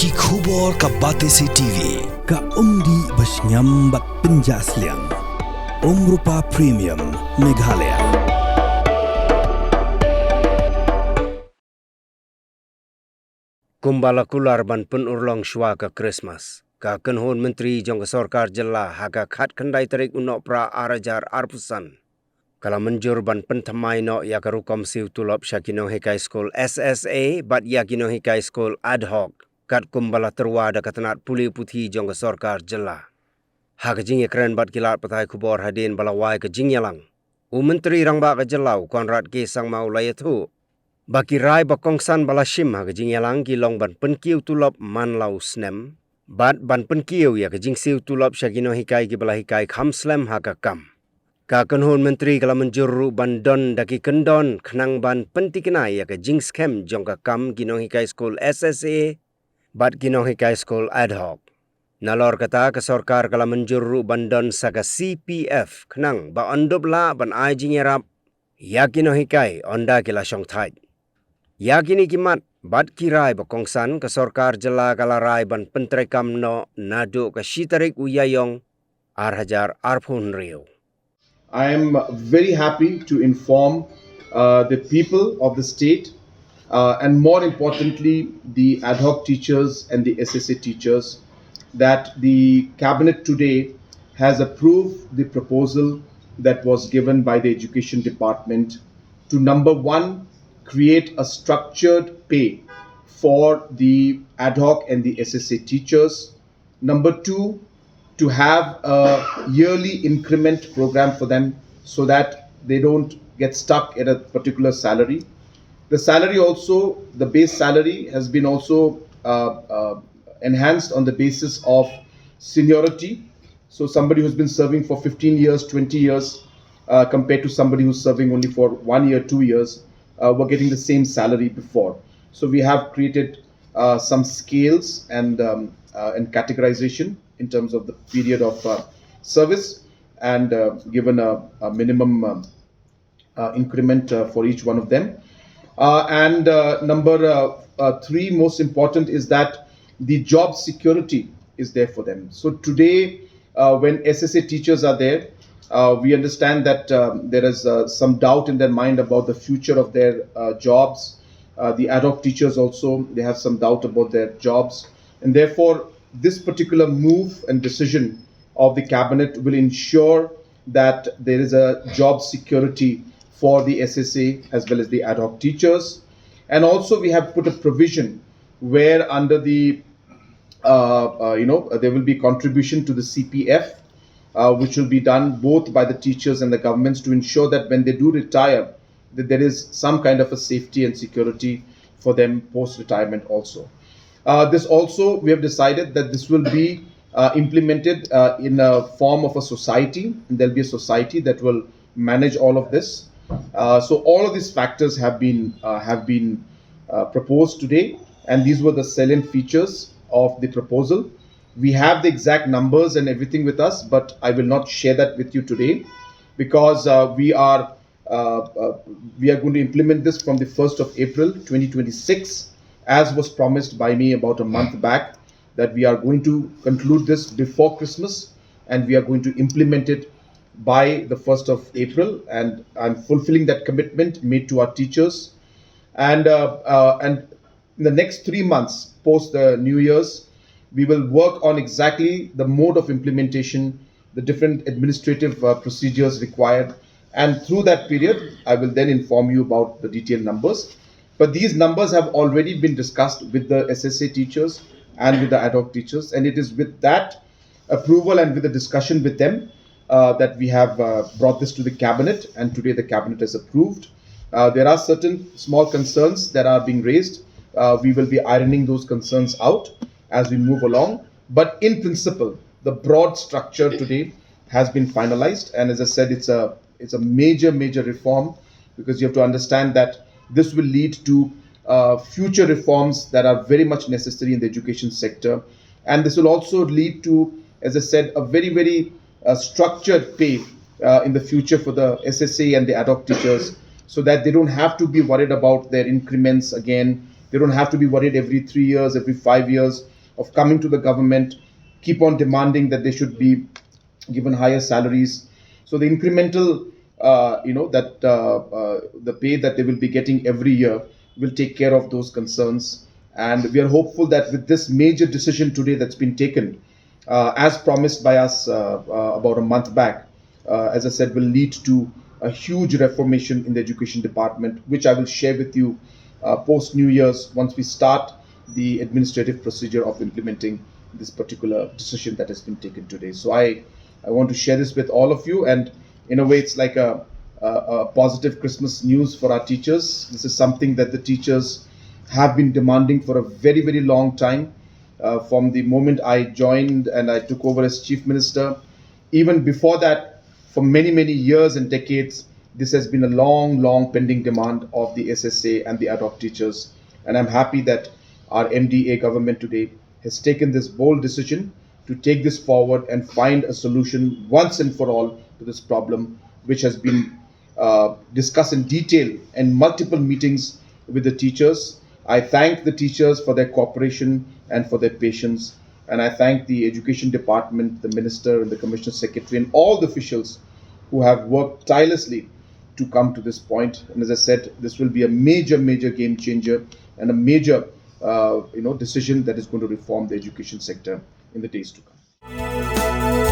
Bagi khubor ka Batesi TV, ka undi basnyam bak penjaslian. Rupa Premium Meghalaya. Kumbala kular ban pun urlong shwa ka Christmas. Ka kenhon menteri jong ka sorkar jela haga khat khandai tarik unok pra arajar arpusan. Kala menjur ban pen Thymmai no ya ka rukom siu Tulop Nonghikai Skul SSA bat ya Nonghikai Skul Adhoc. Kat kumbala terwa da katanat puli puthi jong ka sorkar jela. Haga jing keren bat kilat patai kubor hadin balawai ka jing yalang. Menteri rangba ka jelau konrad ke sang mau layatu. Baki rai bakongsan balashim haga jing yalang kilong ban penkiu Tulop man lau snem. Bat ban penkiu ya ka jing siu Tulop Nonghikai ki balahikai kham slem haga kam. Ka kenhon menteri kala menjuru ban don daki kendon khnang ban pentikenai ya ka jing skem jong ka kam Nonghikai Skul SSA bat Nonghikai Skul Adhoc. Nalor kata ke sorkar kala menjuru bandon saka CPF khnang ba ondob la ban ai jing erap ya Nonghikai onda kila syong thai. Ya kini kimat bat kirai bakongsan ke sorkar jela kala rai ban pentrekam no Naduh ke Tarik Ïaïong arhajar arphun rio. I am very happy to inform the people of the state and more importantly the ad hoc teachers and the SSA teachers that the cabinet today has approved the proposal that was given by the education department to number one, create a structured pay for the ad hoc and the SSA teachers. Number two, to have a yearly increment program for them so that they don't get stuck at a particular salary. The salary also, the base salary has been also enhanced on the basis of seniority. So somebody who's been serving for 15 years, 20 years, compared to somebody who's serving only for 1 year, 2 years, were getting the same salary before. So we have created some scales and categorization in terms of the period of service and given a minimum increment for each one of them. Number three, most important, is that the job security is there for them. So today, when SSA teachers are there, we understand that there is some doubt in their mind about the future of their jobs. The ad hoc teachers also, they have some doubt about their jobs. And therefore, this particular move and decision of the cabinet will ensure that there is a job security for the SSA as well as the ad hoc teachers. And also we have put a provision where under the, there will be contribution to the CPF, which will be done both by the teachers and the governments to ensure that when they do retire, that there is some kind of a safety and security for them post-retirement also. This also, we have decided that this will be implemented in a form of a society, and there'll be a society that will manage all of this. So all of these factors have been proposed today, and these were the salient features of the proposal. We have the exact numbers and everything with us, but I will not share that with you today because we are going to implement this from the 1st of April 2026, as was promised by me about a month back, that we are going to conclude this before Christmas and we are going to implement it by the 1st of April, and I'm fulfilling that commitment made to our teachers. And in the next 3 months post the New Year's, we will work on exactly the mode of implementation, the different administrative procedures required, and through that period I will then inform you about the detailed numbers. But these numbers have already been discussed with the SSA teachers and with the ad hoc teachers, and it is with that approval and with the discussion with them that we have brought this to the cabinet, and today the cabinet has approved. There are certain small concerns that are being raised. We will be ironing those concerns out as we move along, but in principle the broad structure today has been finalized, and as I said, it's a major reform, because you have to understand that this will lead to future reforms that are very much necessary in the education sector, and this will also lead to, as I said, a very structured pay in the future for the SSA and the ad hoc teachers, so that they don't have to be worried about their increments again. They don't have to be worried every 3 years, every 5 years. of coming to the government, keep on demanding that they should be given higher salaries. So the incremental, the pay that they will be getting every year will take care of those concerns. And we are hopeful that with this major decision today that's been taken, as promised by us about a month back, as I said, will lead to a huge reformation in the education department, which I will share with you post New Year's once we start the administrative procedure of implementing this particular decision that has been taken today. So I want to share this with all of you, and in a way it's like a positive Christmas news for our teachers. This is something that the teachers have been demanding for a very, very long time. From the moment I joined and I took over as Chief Minister, even before that, for many, many years and decades, this has been a long, long pending demand of the SSA and the Adhoc teachers. And I'm happy that our MDA government today has taken this bold decision to take this forward and find a solution once and for all to this problem, which has been discussed in detail in multiple meetings with the teachers. I thank the teachers for their cooperation and for their patience. And I thank the Education Department, the Minister and the Commissioner Secretary and all the officials who have worked tirelessly to come to this point. And as I said, this will be a major, major game changer and a major decision that is going to reform the education sector in the days to come.